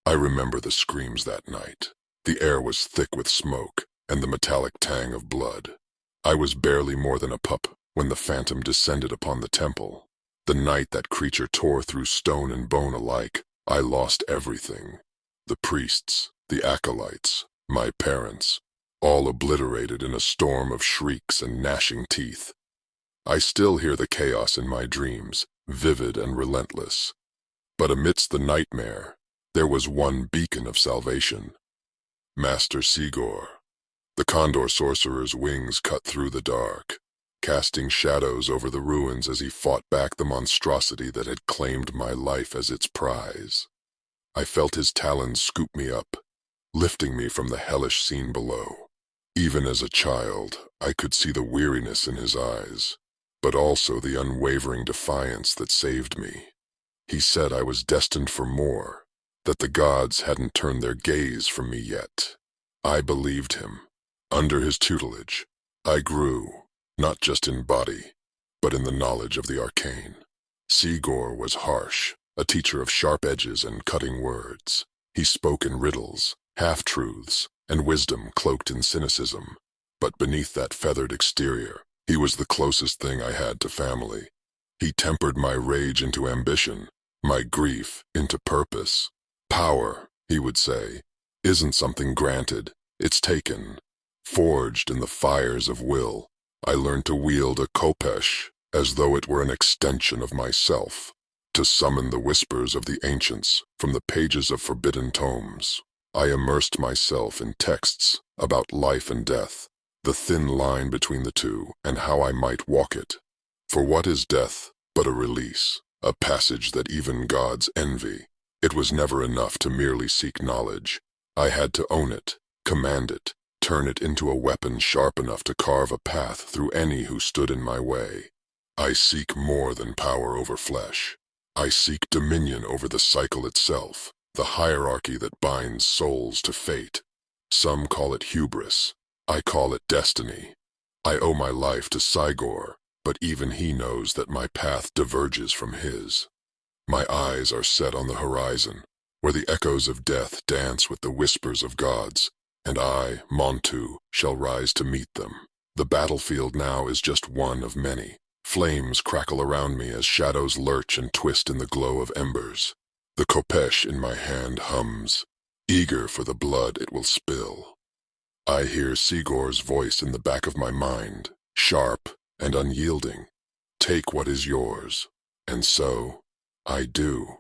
I remember the screams that night. The air was thick with smoke and the metallic tang of blood. I was barely more than a pup when the phantom descended upon the temple. The night that creature tore through stone and bone alike, I lost everything. The priests, the acolytes, my parents, all obliterated in a storm of shrieks and gnashing teeth. I still hear the chaos in my dreams, vivid and relentless. But amidst the nightmare, there was one beacon of salvation. Master Sigor. The condor sorcerer's wings cut through the dark, casting shadows over the ruins as he fought back the monstrosity that had claimed my life as its prize. I felt his talons scoop me up, lifting me from the hellish scene below. Even as a child, I could see the weariness in his eyes, but also the unwavering defiance that saved me. He said I was destined for more, that the gods hadn't turned their gaze from me yet. I believed him. Under his tutelage, I grew, not just in body, but in the knowledge of the arcane. Sigor was harsh, a teacher of sharp edges and cutting words. He spoke in riddles, half-truths, and wisdom cloaked in cynicism. But beneath that feathered exterior, he was the closest thing I had to family. He tempered my rage into ambition, my grief into purpose. Power, he would say, isn't something granted, it's taken. Forged in the fires of will, I learned to wield a khopesh as though it were an extension of myself, to summon the whispers of the ancients from the pages of forbidden tomes. I immersed myself in texts about life and death, the thin line between the two, and how I might walk it. For what is death but a release, a passage that even gods envy? It was never enough to merely seek knowledge. I had to own it, command it, turn it into a weapon sharp enough to carve a path through any who stood in my way. I seek more than power over flesh. I seek dominion over the cycle itself, the hierarchy that binds souls to fate. Some call it hubris. I call it destiny. I owe my life to Sigor, but even he knows that my path diverges from his. My eyes are set on the horizon, where the echoes of death dance with the whispers of gods, and I, Montu, shall rise to meet them. The battlefield now is just one of many. Flames crackle around me as shadows lurch and twist in the glow of embers. The khopesh in my hand hums, eager for the blood it will spill. I hear Sigor's voice in the back of my mind, sharp and unyielding. Take what is yours. And so, I do.